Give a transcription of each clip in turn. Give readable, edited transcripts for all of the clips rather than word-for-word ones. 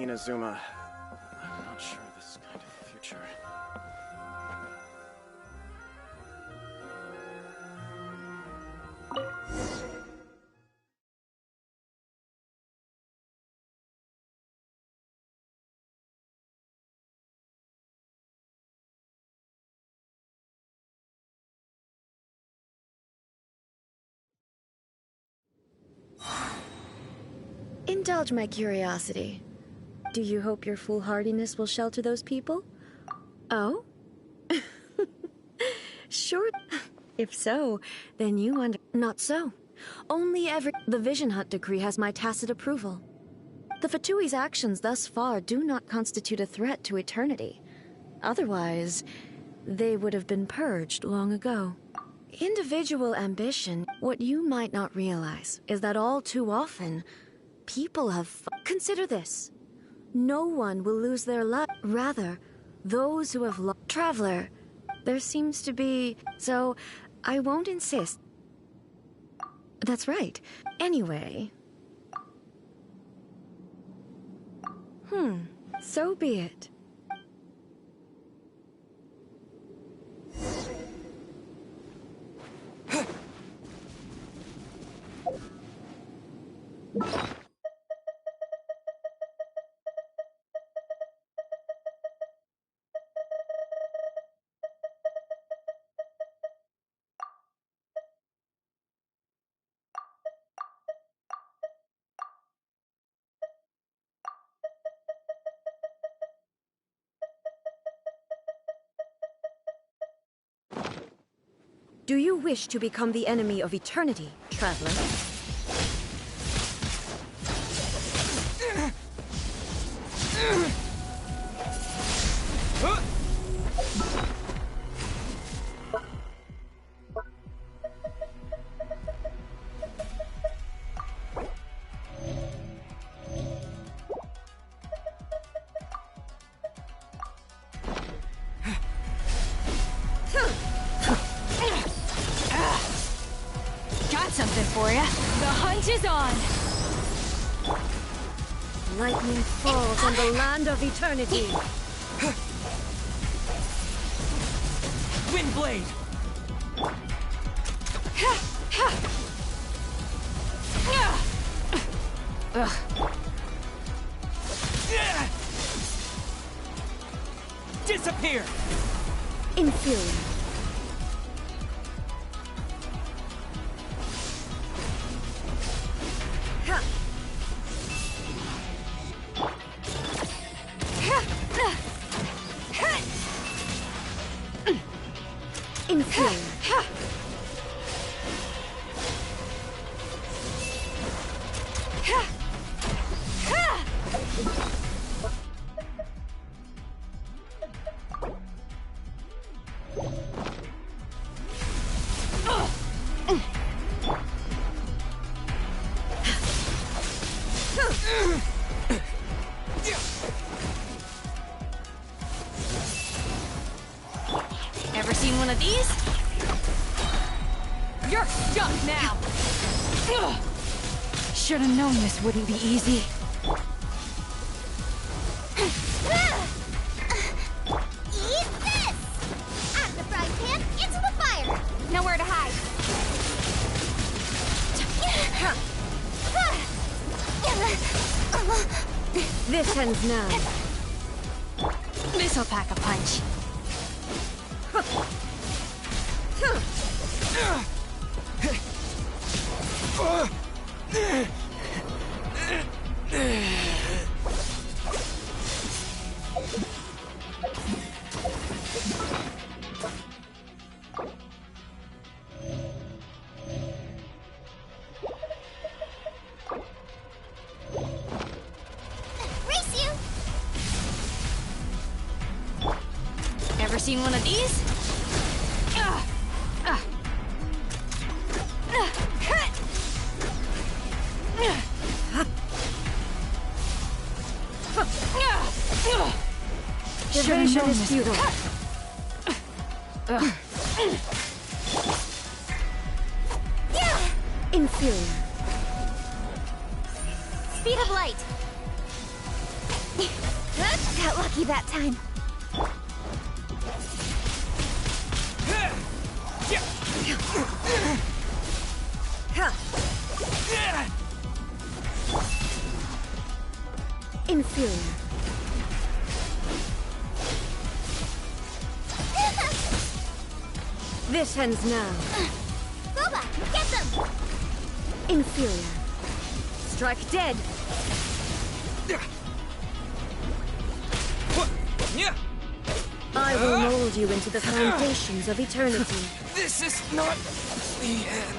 Inazuma. I'm not sure this kind of future. Indulge my curiosity. Do you hope your foolhardiness will shelter those people? Oh? Sure. If so, then you Not so. The Vision Hunt decree has my tacit approval. The Fatui's actions thus far do not constitute a threat to eternity. Otherwise, they would have been purged long ago. Individual ambition, what you might not realize, is that all too often, people have Consider this. No one will lose their life. Rather, those who have lost. Traveler, there seems to be. So, I won't insist. That's right. Anyway. So be it. Do you wish to become the enemy of eternity, traveler? Something for ya. The hunt is on. Lightning falls on the land of eternity. Windblade. Disappear. Inferior. Ever seen one of these? You're stuck now! Should have known this wouldn't be easy. Eat this! Out of the frying pan, into the fire! Nowhere to hide. This ends now. This'll pack a punch. Race you! Ever seen one of these? Evasion is futile. Inferior. Speed of light. Got lucky that time. Inferior. This ends now. Boba, get them! Inferior. Strike dead. I will mold you into the foundations of eternity. This is not the end.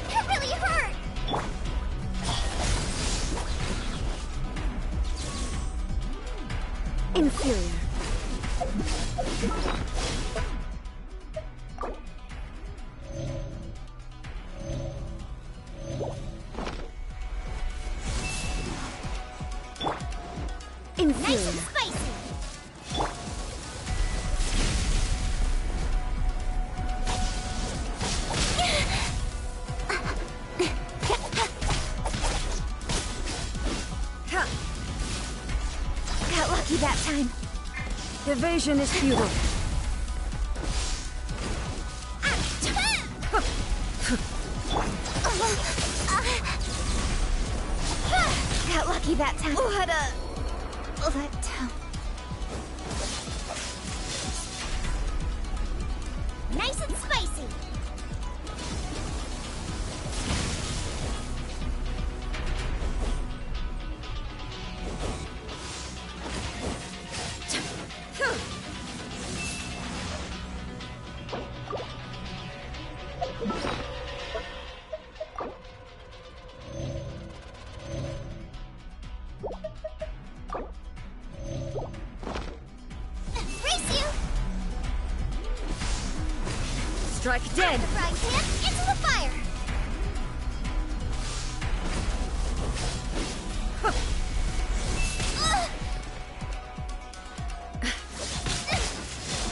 That really hurt! Inferior. Nice and spicy! Got lucky that time. Evasion is futile. Got lucky that time. What a... let down. Nice and spicy. Strike dead. The frying pan into the fire.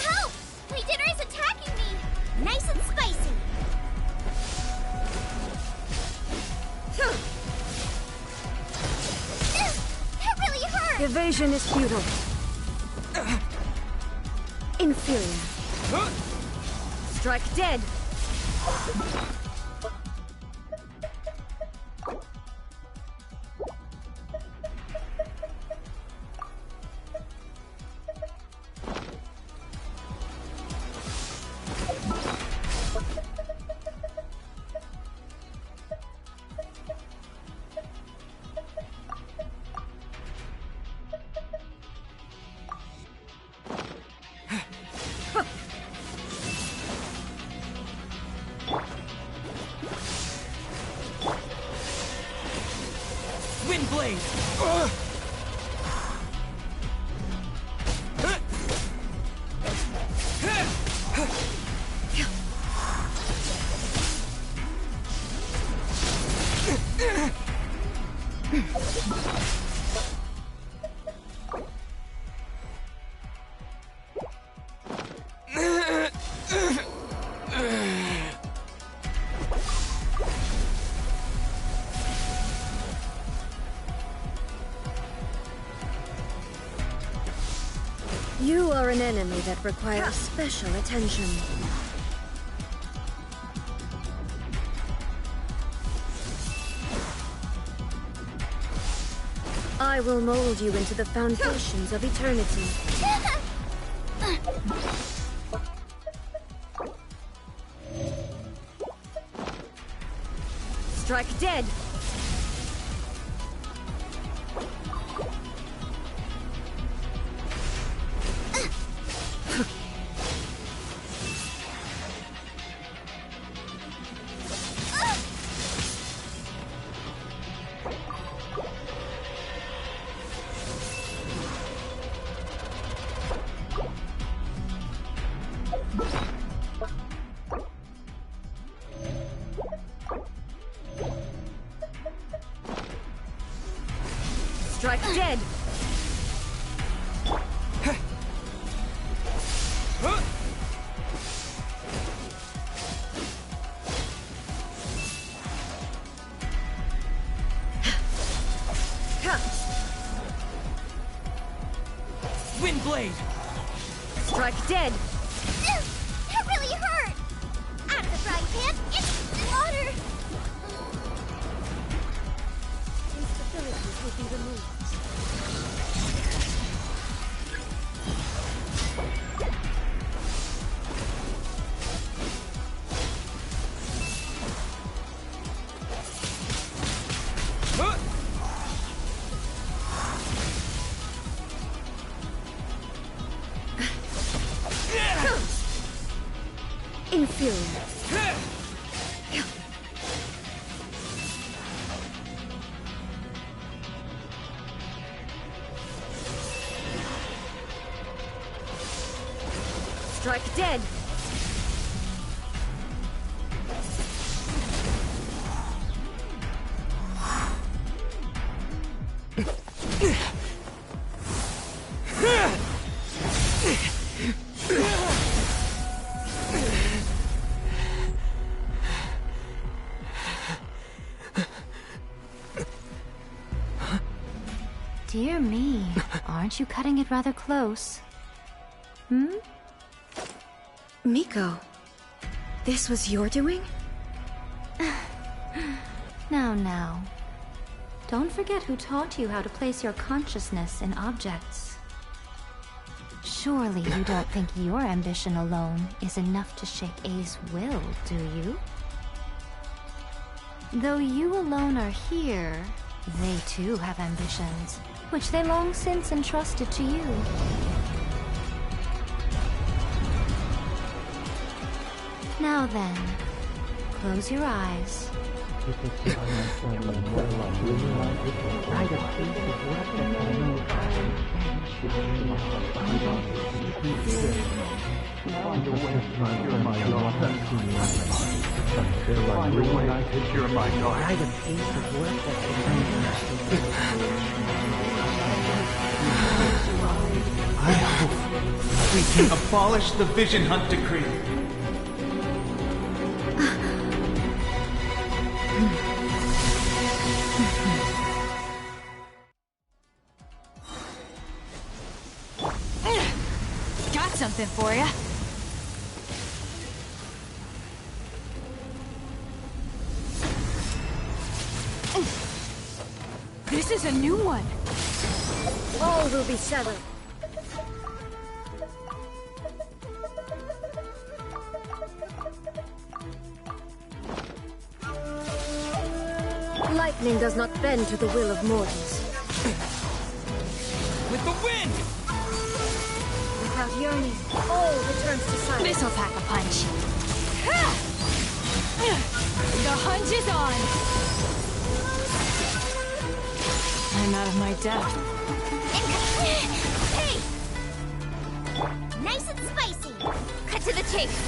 Help! My dinner is attacking me. Nice and spicy. That really hurt. Evasion is futile. Inferior. Strike dead. Windblade! You are an enemy that requires special attention. I will mold you into the foundations of eternity. Strike dead. Strike dead. blade! Strike dead! That really hurt! Out of the frying pan, it's water! Instabilities will be removed. Inferior. Strike dead! Dear me, aren't you cutting it rather close? Hmm? Miko, this was your doing? Now. Don't forget who taught you how to place your consciousness in objects. Surely you don't think your ambition alone is enough to shake A's will, do you? Though you alone are here, they too have ambitions, which they long since entrusted to you. Now then, close your eyes. I hope we can abolish the Vision Hunt Decree. Got something for ya. This is a new one. All will be settled. Lightning does not bend to the will of mortals. With the wind! Without yearning, all returns to silence. This'll pack a punch. The hunt is on. I'm out of my depth. Hey! Nice and spicy! Cut to the chase!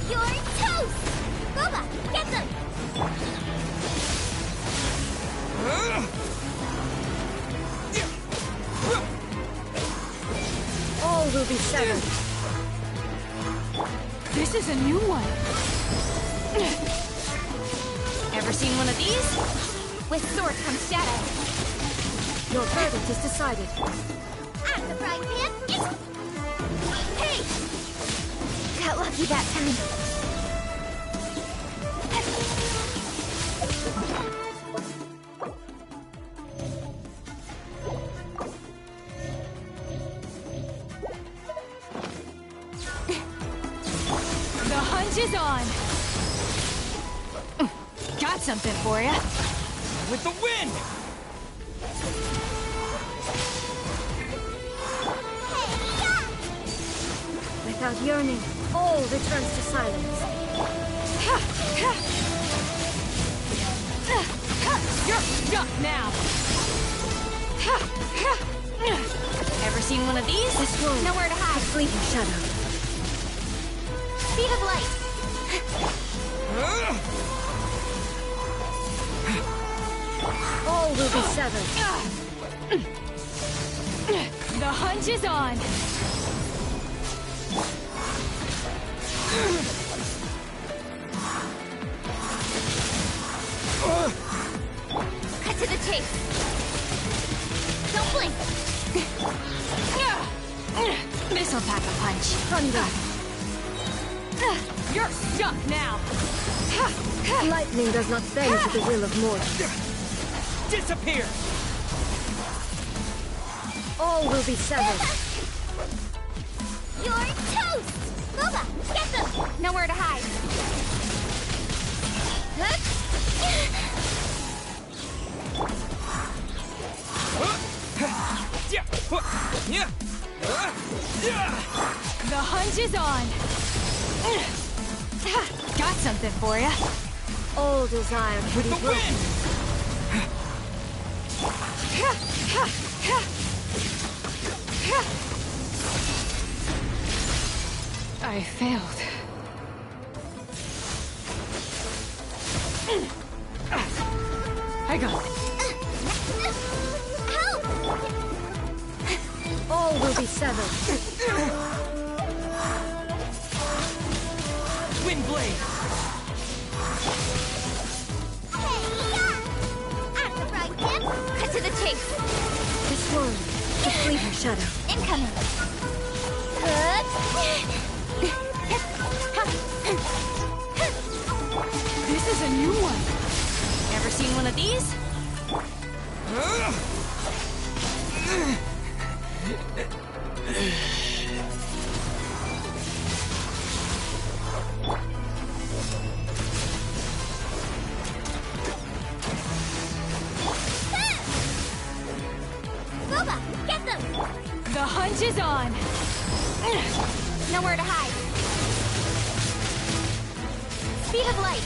You're toast! Boba, get them! All will be settled. This is a new one. Ever seen one of these? With sword comes shadow. Your verdict is decided. Out of the frying pan, it's... Hey! Got lucky that time. The hunt is on. Got something for ya. With the wind! Without yearning, all returns to silence. You're stuck now. Ever seen one of these? This wound, Nowhere to a hide. fleeting shadow. Speed of light. All will be severed. The hunt is on. taste. Don't blink! This'll pack a punch. Thunder! You're stuck now. Lightning does not bend to the will of mortals. Disappear! All will be severed. You're toast! Boba, get them! Nowhere to hide. The hunt is on. Got something for ya. All desire to be broken. I failed. I got it. Help! All will be severed. Wind blade! Hey-ya! Out of the frying pan, Cut to the chase. This one, to flee her shadow. incoming! This is a new one. Ever seen one of these? Boba, get them! The hunt is on. Nowhere to hide. Speed of light.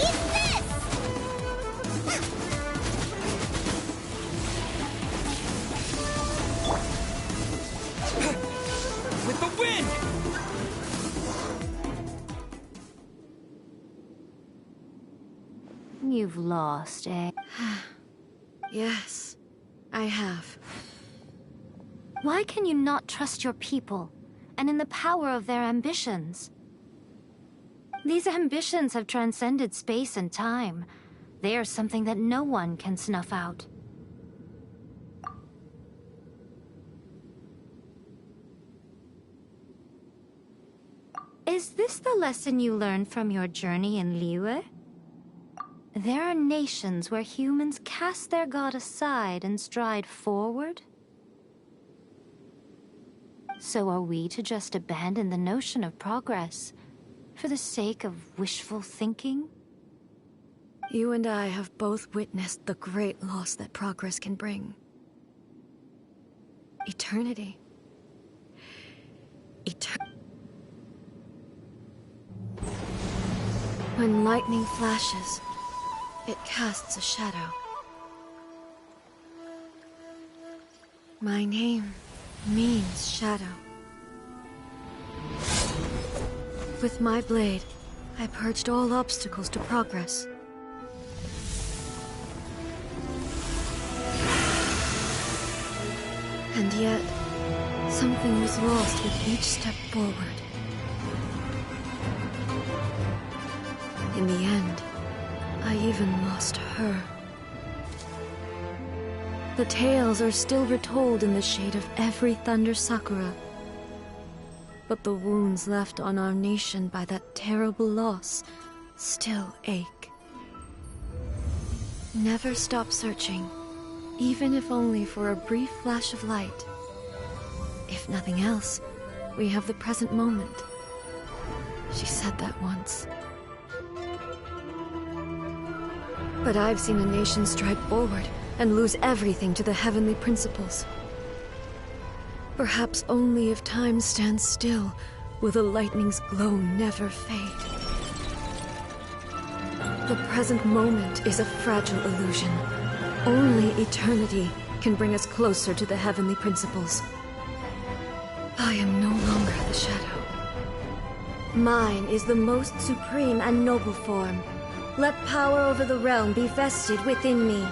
Eat this! With the wind! You've lost, eh? Yes, I have. Why can you not trust your people, and in the power of their ambitions? These ambitions have transcended space and time. They are something that no one can snuff out. Is this the lesson you learned from your journey in Liyue? There are nations where humans cast their god aside and stride forward. So are we to just abandon the notion of progress for the sake of wishful thinking? You and I have both witnessed the great loss that progress can bring. Eternity. When lightning flashes, it casts a shadow. My name means shadow. With my blade, I purged all obstacles to progress. And yet, something was lost with each step forward. In the end, I even lost her. The tales are still retold in the shade of every Thunder Sakura. But the wounds left on our nation by that terrible loss still ache. Never stop searching, even if only for a brief flash of light. If nothing else, we have the present moment. She said that once. But I've seen a nation stride forward and lose everything to the heavenly principles. Perhaps only if time stands still will the lightning's glow never fade. The present moment is a fragile illusion. Only eternity can bring us closer to the heavenly principles. I am no longer the shadow. Mine is the most supreme and noble form. Let power over the realm be vested within me.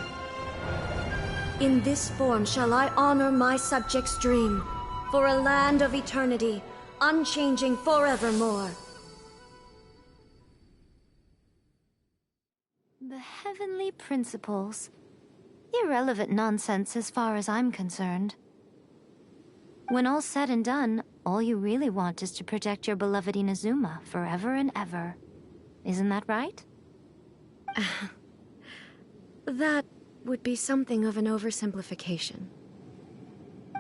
In this form shall I honor my subjects' dream, for a land of eternity, unchanging forevermore. The heavenly principles Irrelevant nonsense as far as I'm concerned. When all's said and done, all you really want is to protect your beloved Inazuma forever and ever. Isn't that right? That would be something of an oversimplification.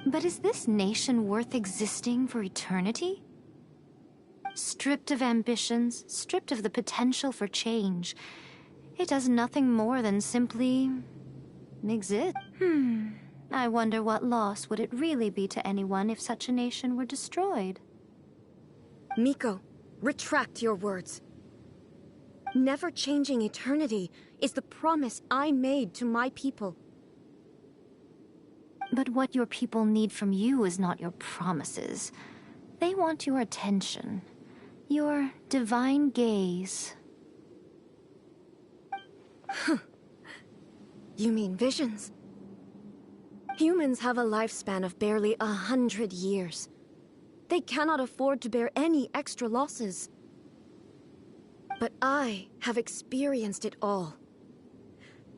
But is this nation worth existing for eternity? Stripped of ambitions, stripped of the potential for change, it does nothing more than simply exist. I wonder what loss would it really be to anyone if such a nation were destroyed? Miko, retract your words. Never changing eternity is the promise I made to my people. But what your people need from you is not your promises. They want your attention, your divine gaze. You mean visions? Humans have a lifespan of barely 100 years. They cannot afford to bear any extra losses. But I have experienced it all.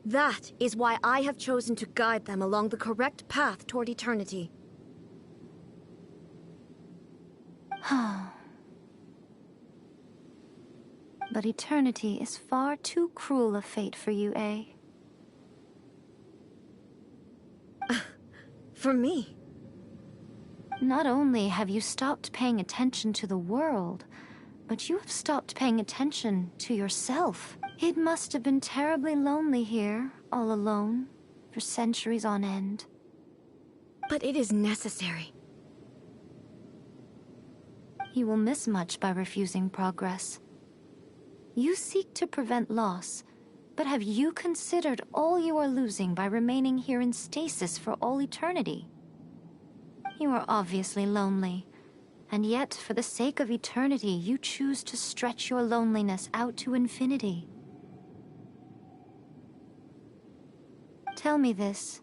That is why I have chosen to guide them along the correct path toward eternity. But eternity is far too cruel a fate for you, eh? For me? Not only have you stopped paying attention to the world, but you have stopped paying attention to yourself. It must have been terribly lonely here, all alone, for centuries on end. But it is necessary. You will miss much by refusing progress. You seek to prevent loss, but have you considered all you are losing by remaining here in stasis for all eternity? You are obviously lonely, and yet for the sake of eternity, you choose to stretch your loneliness out to infinity. Tell me this.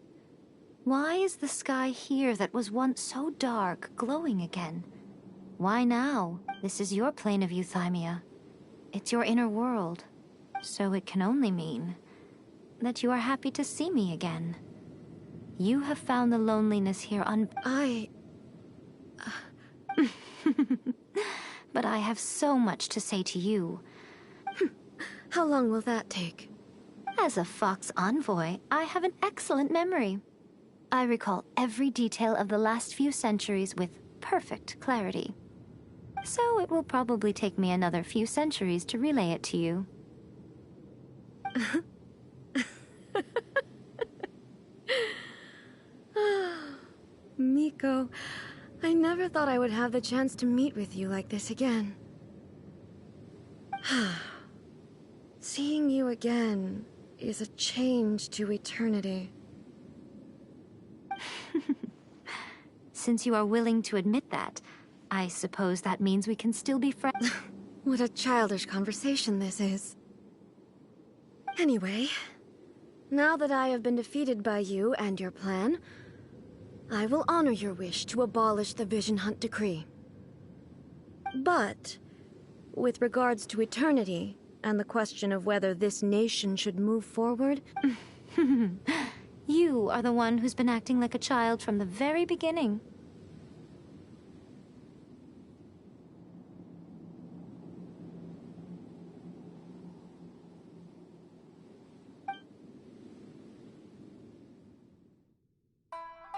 Why is the sky here that was once so dark glowing again? Why now? This is your plane of euthymia. It's your inner world. So it can only mean that you are happy to see me again. You have found the loneliness here But I have so much to say to you. How long will that take? As a Fox envoy, I have an excellent memory. I recall every detail of the last few centuries with perfect clarity. So it will probably take me another few centuries to relay it to you. Miko, I never thought I would have the chance to meet with you like this again. Seeing you again is a change to eternity. Since you are willing to admit that, I suppose that means we can still be friends. What a childish conversation this is. Anyway, now that I have been defeated by you and your plan, I will honor your wish to abolish the Vision Hunt Decree. But, with regards to eternity, and the question of whether this nation should move forward... You are the one who's been acting like a child from the very beginning.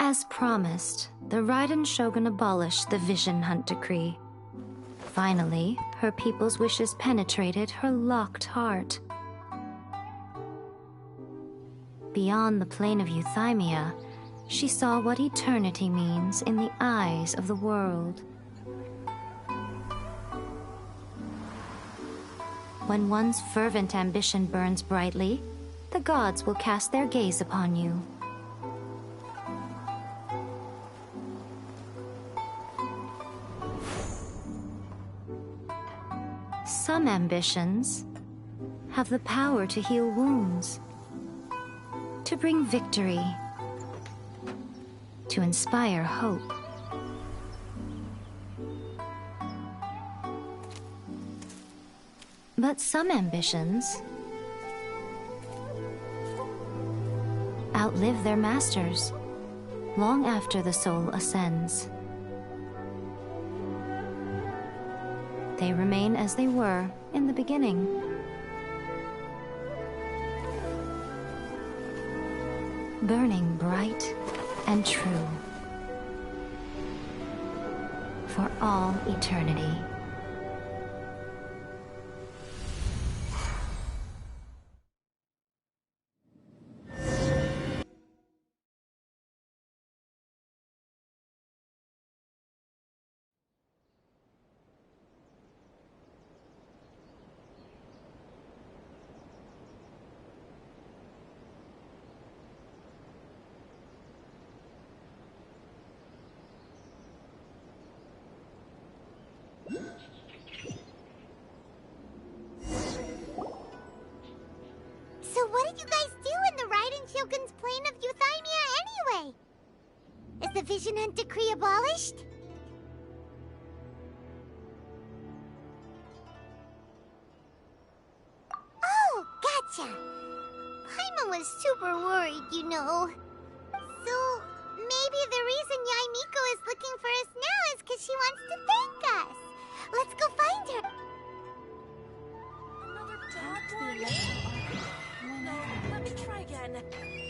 As promised, the Raiden Shogun abolished the Vision Hunt Decree. Finally, her people's wishes penetrated her locked heart. Beyond the plane of euthymia, she saw what eternity means in the eyes of the world. When one's fervent ambition burns brightly, the gods will cast their gaze upon you. Some ambitions have the power to heal wounds, to bring victory, to inspire hope. But some ambitions outlive their masters, long after the soul ascends. They remain as they were in the beginning. Burning bright and true for all eternity. So what did you guys do in the Raiden Shogun's plane of Euthymia anyway? Is the Vision Hunt Decree abolished? Oh, gotcha. Paimon was super worried, you know. So, maybe the reason Yaimiko is looking for us now is because she wants to thank us. Let's go find her. Another dog one? No, let me try again.